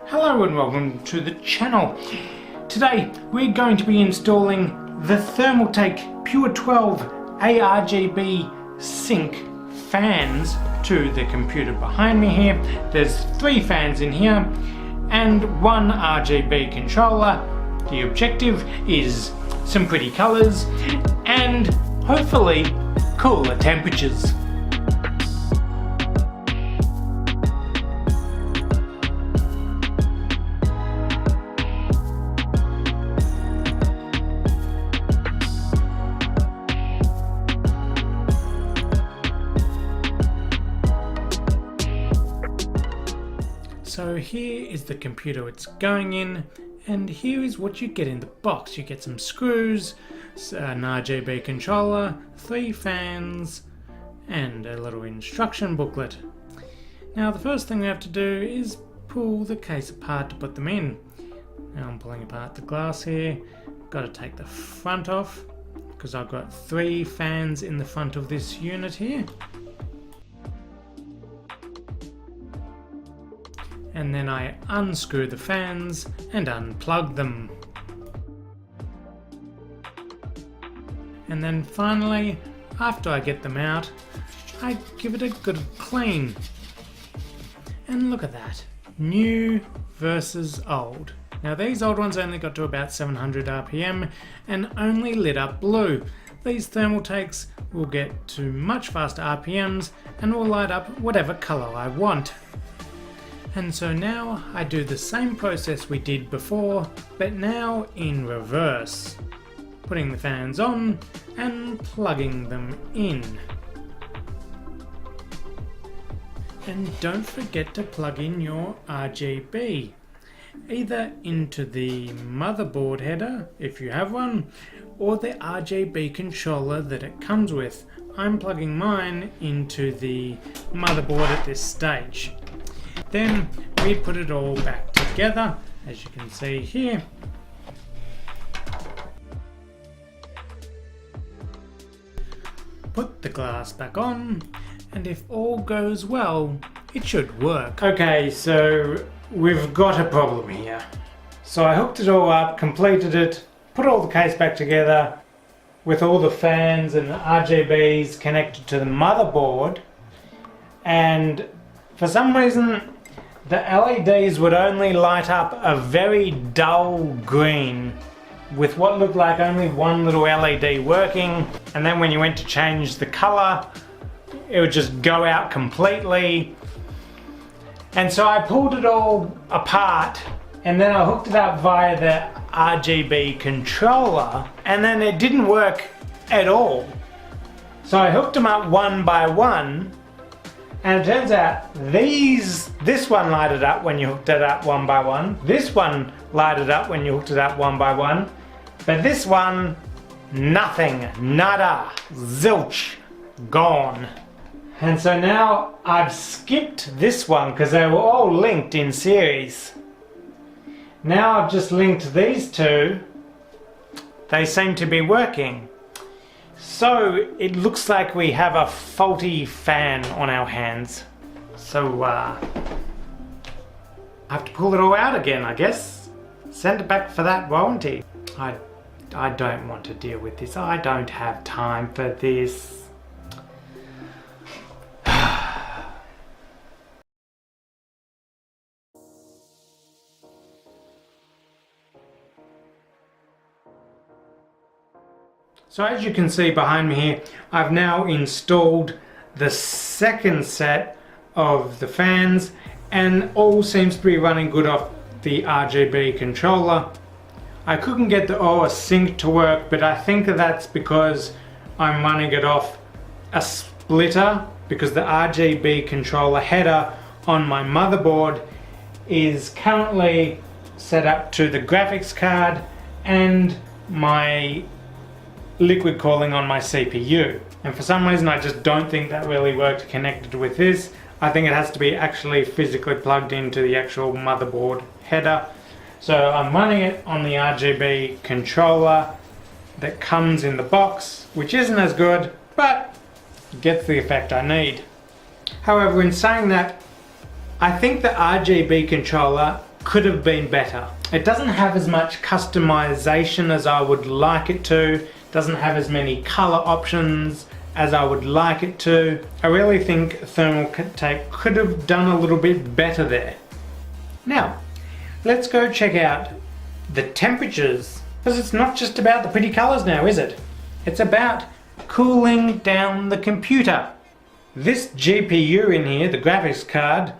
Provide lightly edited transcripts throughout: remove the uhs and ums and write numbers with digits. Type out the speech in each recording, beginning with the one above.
Hello and welcome to the channel. Today we're going to be installing the Thermaltake Pure 12 ARGB Sync fans to the computer behind me here. There's 3 fans in here and 1 RGB controller. The objective is some pretty colours and hopefully cooler temperatures. So here is the computer it's going in, and here is what you get in the box. You get some screws, an RGB controller, 3 fans, and a little instruction booklet. Now the first thing we have to do is pull the case apart to put them in. Now I'm pulling apart the glass here. Got to take the front off because I've got 3 fans in the front of this unit here. And then I unscrew the fans and unplug them. And then finally, after I get them out, I give it a good clean. And look at that, new versus old. Now these old ones only got to about 700 RPM and only lit up blue. These Thermaltakes will get to much faster RPMs and will light up whatever color I want. And so now I do the same process we did before, but now in reverse. Putting the fans on and plugging them in. And don't forget to plug in your RGB, either into the motherboard header, if you have one, or the RGB controller that it comes with. I'm plugging mine into the motherboard at this stage. Then we put it all back together, as you can see here. Put the glass back on, and if all goes well, it should work. Okay, so we've got a problem here. So I hooked it all up, completed it, put all the case back together with all the fans and the RGBs connected to the motherboard, and for some reason the LEDs would only light up a very dull green with what looked like only one little LED working, and then when you went to change the color it would just go out completely. And so I pulled it all apart and then I hooked it up via the RGB controller, and then it didn't work at all. So I hooked them up one by one, and it turns out this one lighted up when you hooked it up one by one. This one lighted up when you hooked it up one by one. But this one, nothing, nada, zilch, gone. And so now I've skipped this one because they were all linked in series. Now I've just linked these two. They seem to be working. So it looks like we have a faulty fan on our hands. So I have to pull it all out again, I guess. Send it back for that warranty. I don't want to deal with this. I don't have time for this. So as you can see behind me here, I've now installed the second set of the fans, and all seems to be running good off the RGB controller. I couldn't get the OS Sync to work, but I think that's because I'm running it off a splitter, because the RGB controller header on my motherboard is currently set up to the graphics card and my liquid cooling on my CPU, and for some reason I just don't think that really worked connected with this. I think it has to be actually physically plugged into the actual motherboard header. So I'm running it on the RGB controller that comes in the box, which isn't as good, but gets the effect I need. However, in saying that, I think the RGB controller could have been better. It doesn't have as much customization as I would like it to, doesn't have as many color options as I would like it to. I really think Thermaltake could have done a little bit better there. Now, let's go check out the temperatures, because it's not just about the pretty colors now, is it? It's about cooling down the computer. This GPU in here, the graphics card,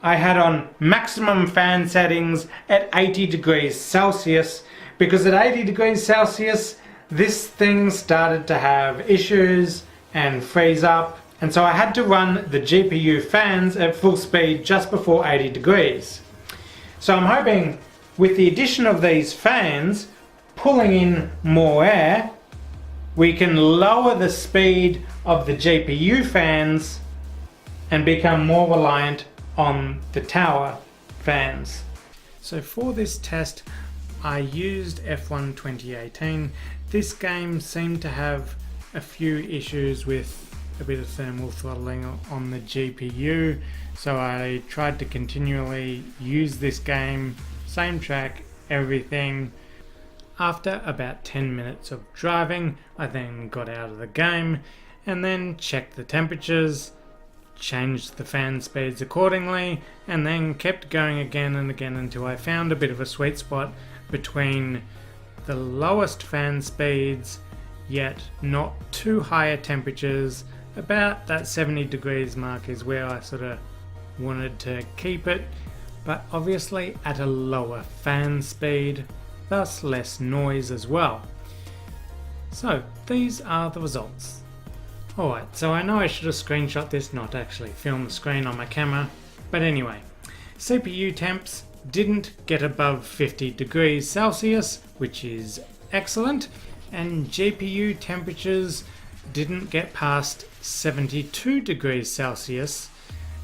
I had on maximum fan settings at 80 degrees Celsius, because at 80 degrees Celsius this thing started to have issues and freeze up, and so I had to run the GPU fans at full speed just before 80 degrees. So I'm hoping with the addition of these fans pulling in more air, we can lower the speed of the GPU fans and become more reliant on the tower fans. So for this test I used F1 2018. This game seemed to have a few issues with a bit of thermal throttling on the GPU, so I tried to continually use this game, same track, everything. After about 10 minutes of driving, I then got out of the game and then checked the temperatures, changed the fan speeds accordingly, and then kept going again and again until I found a bit of a sweet spot between the lowest fan speeds yet not too higher temperatures. About that 70 degrees mark is where I sort of wanted to keep it, but obviously at a lower fan speed, thus less noise as well. So these are the results. Alright, so I know I should have screenshot this, not actually film the screen on my camera, but anyway, CPU temps didn't get above 50 degrees Celsius, which is excellent, and GPU temperatures didn't get past 72 degrees Celsius,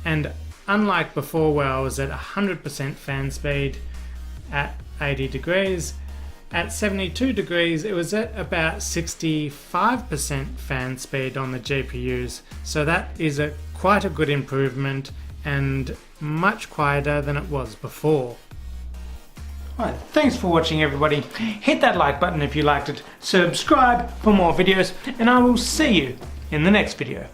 and unlike before where I was at 100% fan speed at 80 degrees, at 72 degrees it was at about 65% fan speed on the GPUs, so that is quite a good improvement and much quieter than it was before. Alright, thanks for watching everybody. Hit that like button if you liked it, subscribe for more videos, and I will see you in the next video.